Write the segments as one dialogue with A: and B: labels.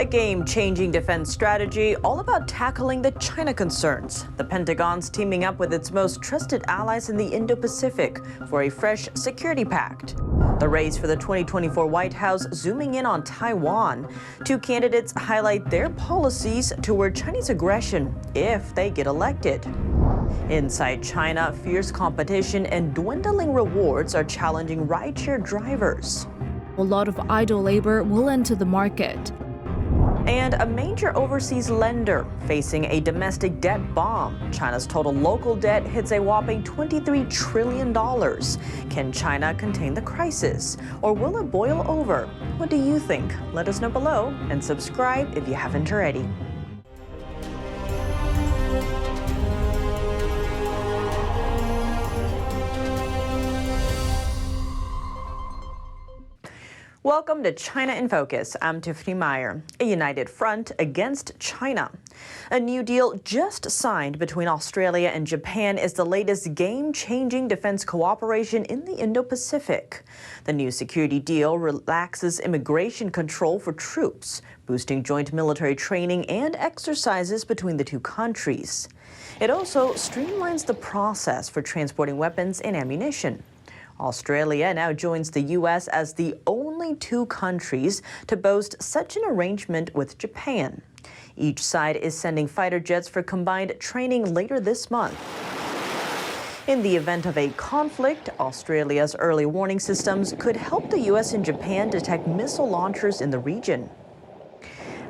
A: A game-changing defense strategy all about tackling the China concerns. The Pentagon's teaming up with its most trusted allies in the Indo-Pacific for a fresh security pact. The race for the 2024 White House zooming in on Taiwan. Two candidates highlight their policies toward Chinese aggression if they get elected. Inside China, fierce competition and dwindling rewards are challenging rideshare drivers.
B: A lot of idle labor will enter the market.
A: And a major overseas lender facing a domestic debt bomb. China's total local debt hits a whopping $23 trillion. Can China contain the crisis? Or will it boil over? What do you think? Let us know below and subscribe if you haven't already. Welcome to China in Focus. I'm Tiffany Meyer. A united front against China. A new deal just signed between Australia and Japan is the latest game-changing defense cooperation in the Indo-Pacific. The new security deal relaxes immigration control for troops, boosting joint military training and exercises between the two countries. It also streamlines the process for transporting weapons and ammunition. Australia now joins the U.S. as the only two countries to boast such an arrangement with Japan. Each side is sending fighter jets for combined training later this month. In the event of a conflict, Australia's early warning systems could help the U.S. and Japan detect missile launchers in the region.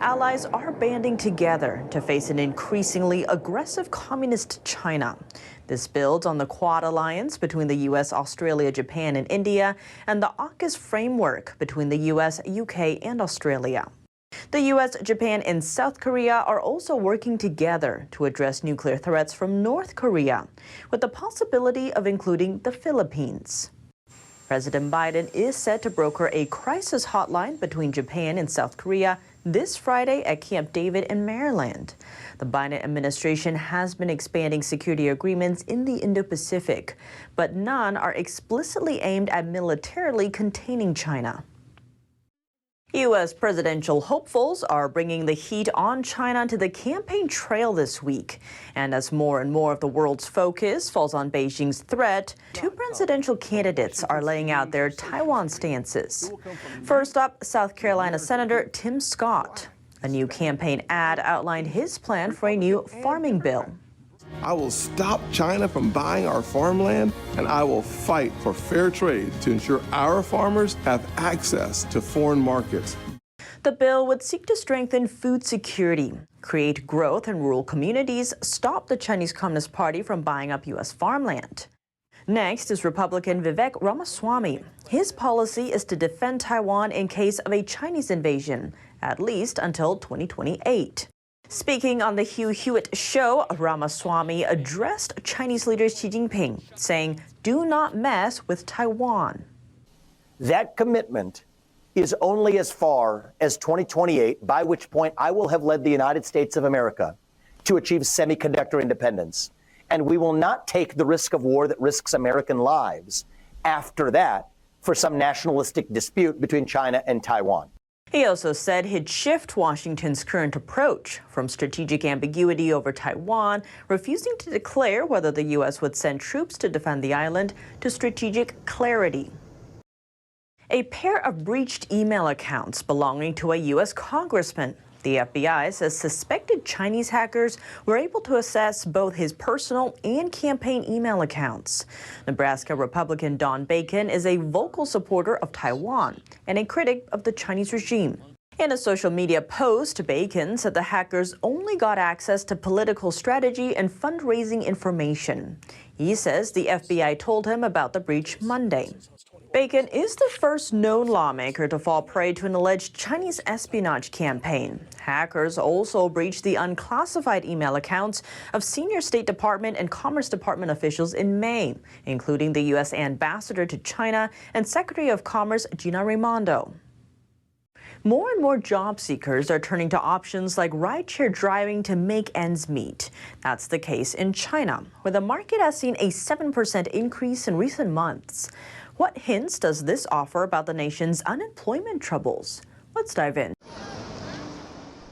A: Allies are banding together to face an increasingly aggressive communist China. This builds on the Quad alliance between the U.S., Australia, Japan, and India, and the AUKUS framework between the U.S., UK, and Australia. The U.S., Japan, and South Korea are also working together to address nuclear threats from North Korea, with the possibility of including the Philippines. President Biden is set to broker a crisis hotline between Japan and South Korea this Friday at Camp David in Maryland. The Biden administration has been expanding security agreements in the Indo-Pacific, but none are explicitly aimed at militarily containing China. U.S. presidential hopefuls are bringing the heat on China to the campaign trail this week. And as more and more of the world's focus falls on Beijing's threat, two presidential candidates are laying out their Taiwan stances. First up, South Carolina Senator Tim Scott. A new campaign ad outlined his plan for a new farming bill.
C: I will stop China from buying our farmland, and I will fight for fair trade to ensure our farmers have access to foreign markets.
A: The bill would seek to strengthen food security, create growth in rural communities, stop the Chinese Communist Party from buying up U.S. farmland. Next is Republican Vivek Ramaswamy. His policy is to defend Taiwan in case of a Chinese invasion, at least until 2028. Speaking on the Hugh Hewitt show, Ramaswamy addressed Chinese leader Xi Jinping, saying, "Do not mess with Taiwan."
D: That commitment is only as far as 2028, by which point I will have led the United States of America to achieve semiconductor independence. And we will not take the risk of war that risks American lives after that for some nationalistic dispute between China and Taiwan.
A: He also said he'd shift Washington's current approach from strategic ambiguity over Taiwan, refusing to declare whether the U.S. would send troops to defend the island, to strategic clarity. A pair of breached email accounts belonging to a U.S. congressman. The FBI says suspected Chinese hackers were able to access both his personal and campaign email accounts. Nebraska Republican Don Bacon is a vocal supporter of Taiwan and a critic of the Chinese regime. In a social media post, Bacon said the hackers only got access to political strategy and fundraising information. He says the FBI told him about the breach Monday. Bacon is the first known lawmaker to fall prey to an alleged Chinese espionage campaign. Hackers also breached the unclassified email accounts of senior State Department and Commerce Department officials in May, including the U.S. ambassador to China and Secretary of Commerce Gina Raimondo. More and more job seekers are turning to options like rideshare driving to make ends meet. That's the case in China, where the market has seen a 7% increase in recent months. What hints does this offer about the nation's unemployment troubles? Let's dive in.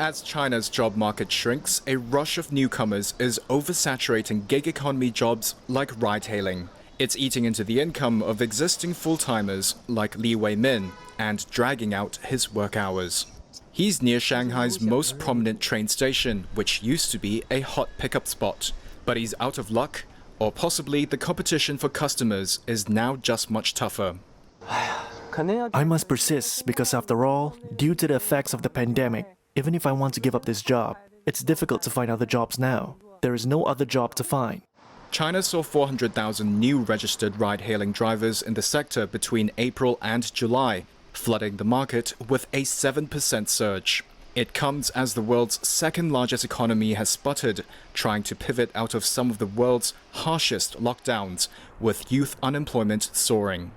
E: As China's job market shrinks, a rush of newcomers is oversaturating gig economy jobs like ride-hailing. It's eating into the income of existing full-timers like Li Wei-min and dragging out his work hours. He's near Shanghai's most prominent train station, which used to be a hot pickup spot. But he's out of luck, or possibly the competition for customers is now just much tougher.
F: I must persist because, after all, due to the effects of the pandemic, even if I want to give up this job, it's difficult to find other jobs now. There is no other job to find.
E: China saw 400,000 new registered ride-hailing drivers in the sector between April and July, flooding the market with a 7% surge. It comes as the world's second-largest economy has sputtered, trying to pivot out of some of the world's harshest lockdowns, with youth unemployment soaring.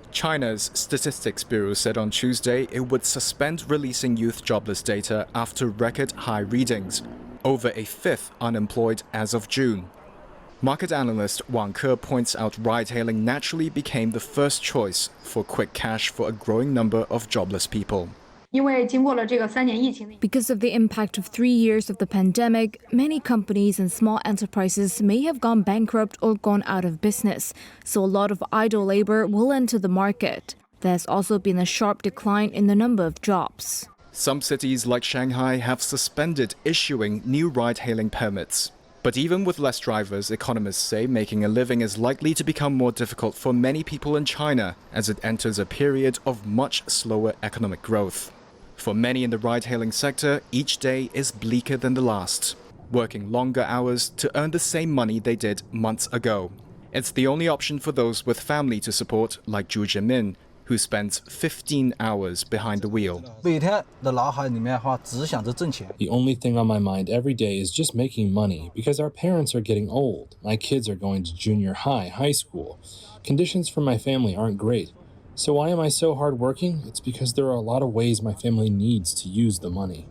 E: China's Statistics Bureau said on Tuesday it would suspend releasing youth jobless data after record-high readings, over a fifth unemployed as of June. Market analyst Wang Ke points out ride-hailing naturally became the first choice for quick cash for a growing number of jobless people.
B: Because of the impact of 3 years of the pandemic, many companies and small enterprises may have gone bankrupt or gone out of business, so a lot of idle labor will enter the market. There has also been a sharp decline in the number of jobs.
E: Some cities like Shanghai have suspended issuing new ride-hailing permits. But even with less drivers, economists say making a living is likely to become more difficult for many people in China as it enters a period of much slower economic growth. For many in the ride-hailing sector, each day is bleaker than the last, working longer hours to earn the same money they did months ago. It's the only option for those with family to support, like Zhu Jimin, who spends 15 hours behind the wheel.
G: The only thing on my mind every day is just making money because our parents are getting old. My kids are going to junior high, high school. Conditions for my family aren't great. So why am I so hardworking? It's because there are a lot of ways my family needs to use the money.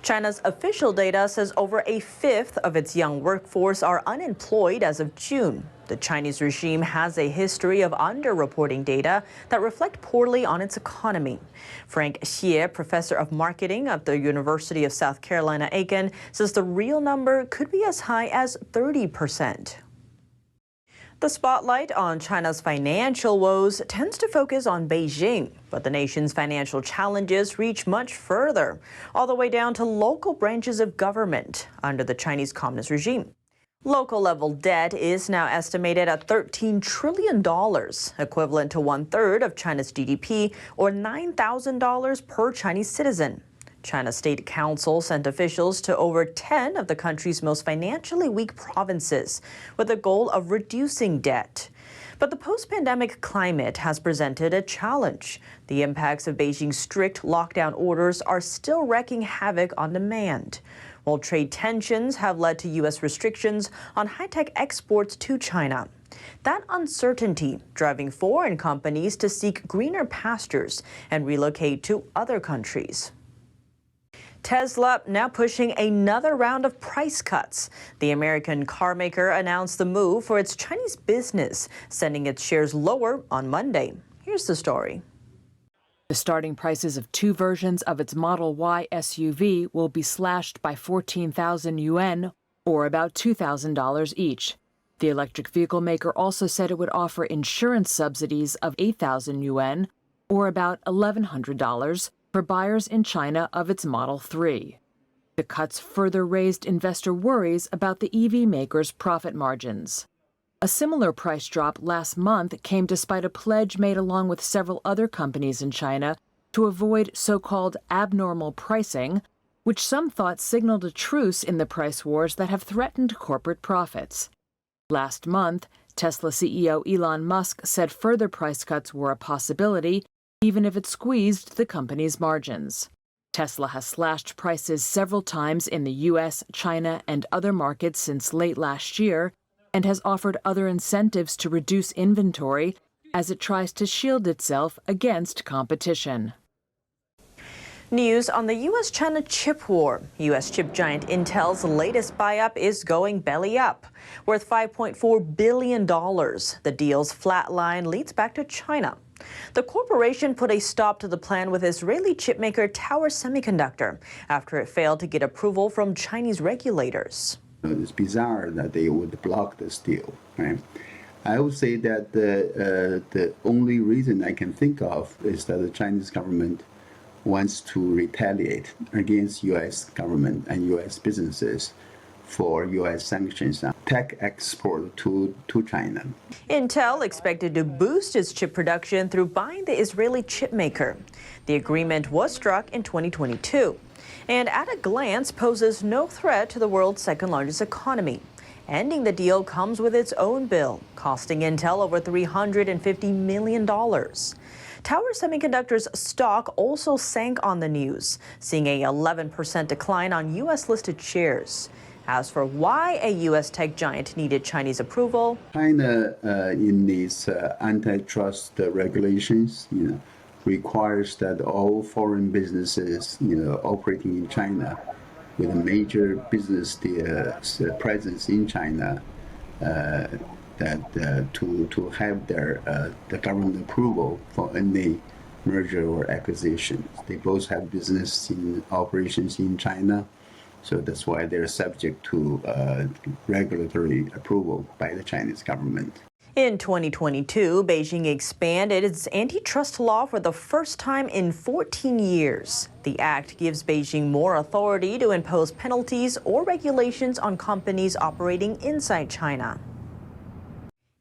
A: China's official data says over a fifth of its young workforce are unemployed as of June. The Chinese regime has a history of underreporting data that reflect poorly on its economy. Frank Xie, professor of marketing at the University of South Carolina, Aiken, says the real number could be as high as 30%. The spotlight on China's financial woes tends to focus on Beijing, but the nation's financial challenges reach much further, all the way down to local branches of government under the Chinese Communist regime. Local-level debt is now estimated at $13 trillion, equivalent to one-third of China's GDP, or $9,000 per Chinese citizen. China's State Council sent officials to over 10 of the country's most financially weak provinces with the goal of reducing debt. But the post-pandemic climate has presented a challenge. The impacts of Beijing's strict lockdown orders are still wreaking havoc on demand, while trade tensions have led to U.S. restrictions on high-tech exports to China. That uncertainty driving foreign companies to seek greener pastures and relocate to other countries. Tesla now pushing another round of price cuts. The American car maker announced the move for its Chinese business, sending its shares lower on Monday. Here's the story.
H: The starting prices of two versions of its Model Y SUV will be slashed by 14,000 yuan, or about $2,000 each. The electric vehicle maker also said it would offer insurance subsidies of 8,000 yuan, or about $1,100, for buyers in China of its Model 3. The cuts further raised investor worries about the EV maker's profit margins. A similar price drop last month came despite a pledge made along with several other companies in China to avoid so-called abnormal pricing, which some thought signaled a truce in the price wars that have threatened corporate profits. Last month, Tesla CEO Elon Musk said further price cuts were a possibility, even if it squeezed the company's margins. Tesla has slashed prices several times in the U.S., China, and other markets since late last year, and has offered other incentives to reduce inventory as it tries to shield itself against competition.
A: News on the U.S.-China chip war. U.S. chip giant Intel's latest buy-up is going belly up. Worth $5.4 billion, the deal's flat line leads back to China. The corporation put a stop to the plan with Israeli chipmaker Tower Semiconductor after it failed to get approval from Chinese regulators.
I: It's bizarre that they would block this deal, right? I would say that the only reason I can think of is that the Chinese government wants to retaliate against U.S. government and U.S. businesses for U.S. sanctions on tech export to China.
A: Intel expected to boost its chip production through buying the Israeli chipmaker. The agreement was struck in 2022 and at a glance poses no threat to the world's second largest economy. Ending the deal comes with its own bill, costing Intel over $350 million. Tower Semiconductor's stock also sank on the news, seeing a 11% decline on U.S.-listed shares. As for why a U.S. tech giant needed Chinese approval,
I: China, in its antitrust regulations, requires that all foreign businesses, operating in China with a major business presence in China, to have the government approval for any merger or acquisition. They both have business operations in China. So that's why they're subject to regulatory approval by the Chinese government.
A: In 2022, Beijing expanded its antitrust law for the first time in 14 years. The act gives Beijing more authority to impose penalties or regulations on companies operating inside China.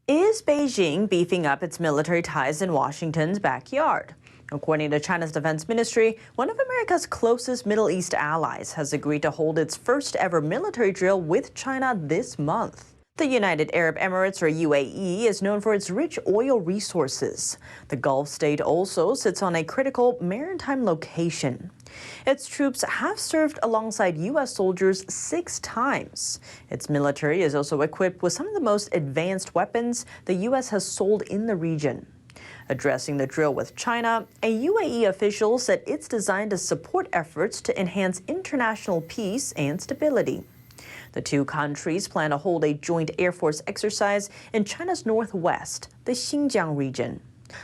A: Is Beijing beefing up its military ties in Washington's backyard? According to China's Defense Ministry, one of America's closest Middle East allies has agreed to hold its first ever military drill with China this month. The United Arab Emirates, or UAE, is known for its rich oil resources. The Gulf state also sits on a critical maritime location. Its troops have served alongside U.S. soldiers 6 times. Its military is also equipped with some of the most advanced weapons the U.S. has sold in the region. Addressing the drill with China, a UAE official said it's designed to support efforts to enhance international peace and stability. The two countries plan to hold a joint Air Force exercise in China's northwest, the Xinjiang region.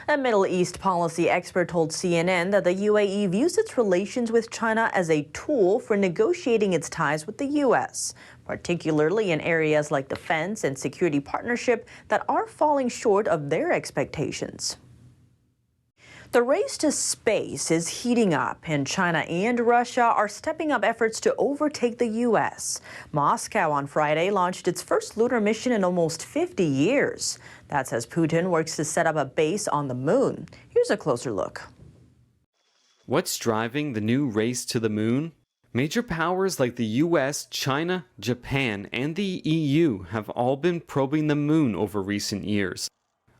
A: A Middle East policy expert told CNN that the UAE views its relations with China as a tool for negotiating its ties with the U.S., particularly in areas like defense and security partnership that are falling short of their expectations. The race to space is heating up, and China and Russia are stepping up efforts to overtake the U.S. Moscow on Friday launched its first lunar mission in almost 50 years. That's as Putin works to set up a base on the moon. Here's a closer look.
J: What's driving the new race to the moon? Major powers like the US, China, Japan, and the EU have all been probing the moon over recent years.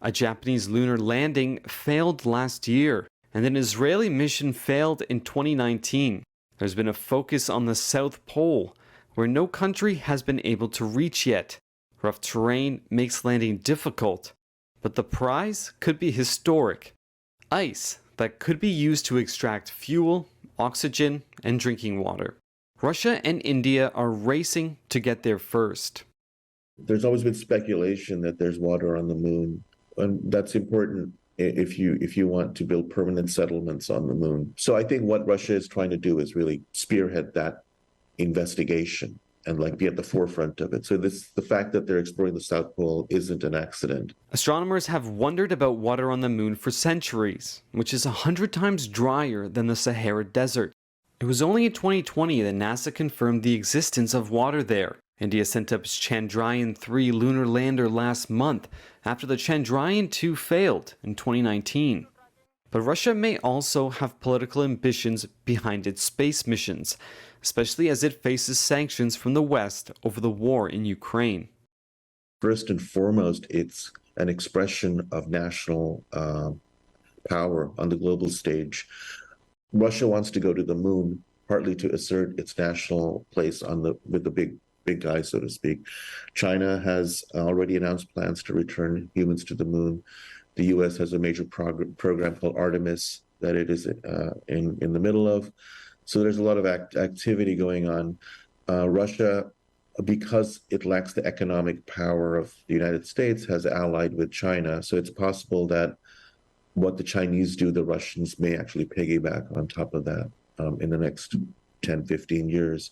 J: A Japanese lunar landing failed last year, and an Israeli mission failed in 2019. There's been a focus on the South Pole, where no country has been able to reach yet. Rough terrain makes landing difficult, but the prize could be historic. Ice that could be used to extract fuel, oxygen, and drinking water. Russia and India are racing to get there first.
K: There's always been speculation that there's water on the moon, and that's important if you want to build permanent settlements on the moon. So I think what Russia is trying to do is really spearhead that investigation and be at the forefront of it. So the fact that they're exploring the South Pole isn't an accident.
J: Astronomers have wondered about water on the moon for centuries, which is 100 times drier than the Sahara Desert. It was only in 2020 that NASA confirmed the existence of water there. India sent up its Chandrayaan-3 lunar lander last month after the Chandrayaan-2 failed in 2019. But Russia may also have political ambitions behind its space missions, especially as it faces sanctions from the West over the war in Ukraine.
K: First and foremost, it's an expression of national power on the global stage. Russia wants to go to the moon, partly to assert its national place with the big guys, so to speak. China has already announced plans to return humans to the moon. The U.S. has a major program called Artemis that it is in the middle of. So there's a lot of activity going on. Russia, because it lacks the economic power of the United States, has allied with China. So it's possible that what the Chinese do, the Russians may actually piggyback on top of that in the next 10, 15 years.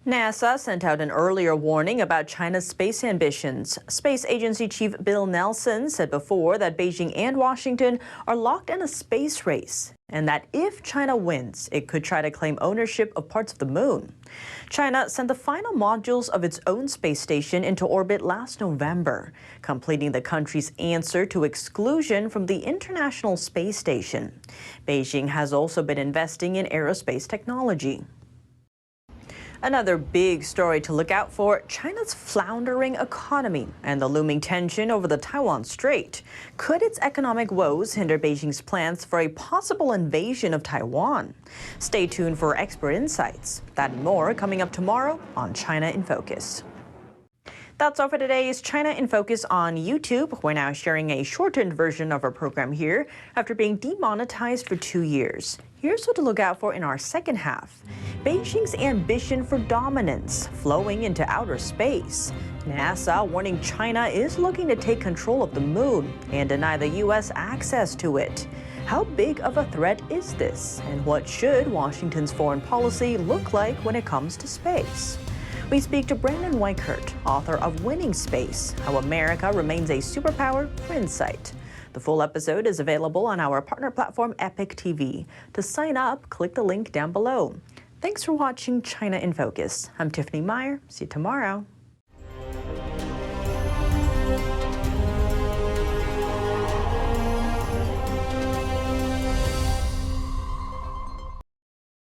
A: NASA sent out an earlier warning about China's space ambitions. Space Agency Chief Bill Nelson said before that Beijing and Washington are locked in a space race, and that if China wins, it could try to claim ownership of parts of the moon. China sent the final modules of its own space station into orbit last November, completing the country's answer to exclusion from the International Space Station. Beijing has also been investing in aerospace technology. Another big story to look out for, China's floundering economy and the looming tension over the Taiwan Strait. Could its economic woes hinder Beijing's plans for a possible invasion of Taiwan? Stay tuned for expert insights. That and more coming up tomorrow on China in Focus. That's all for today's China in Focus on YouTube. We're now sharing a shortened version of our program here after being demonetized for 2 years. Here's what to look out for in our second half. Beijing's ambition for dominance flowing into outer space. NASA warning China is looking to take control of the moon and deny the U.S. access to it. How big of a threat is this? And what should Washington's foreign policy look like when it comes to space? We speak to Brandon Weichert, author of Winning Space, How America Remains a Superpower, for insight. The full episode is available on our partner platform, Epic TV. To sign up, click the link down below. Thanks for watching China in Focus. I'm Tiffany Meyer. See you tomorrow.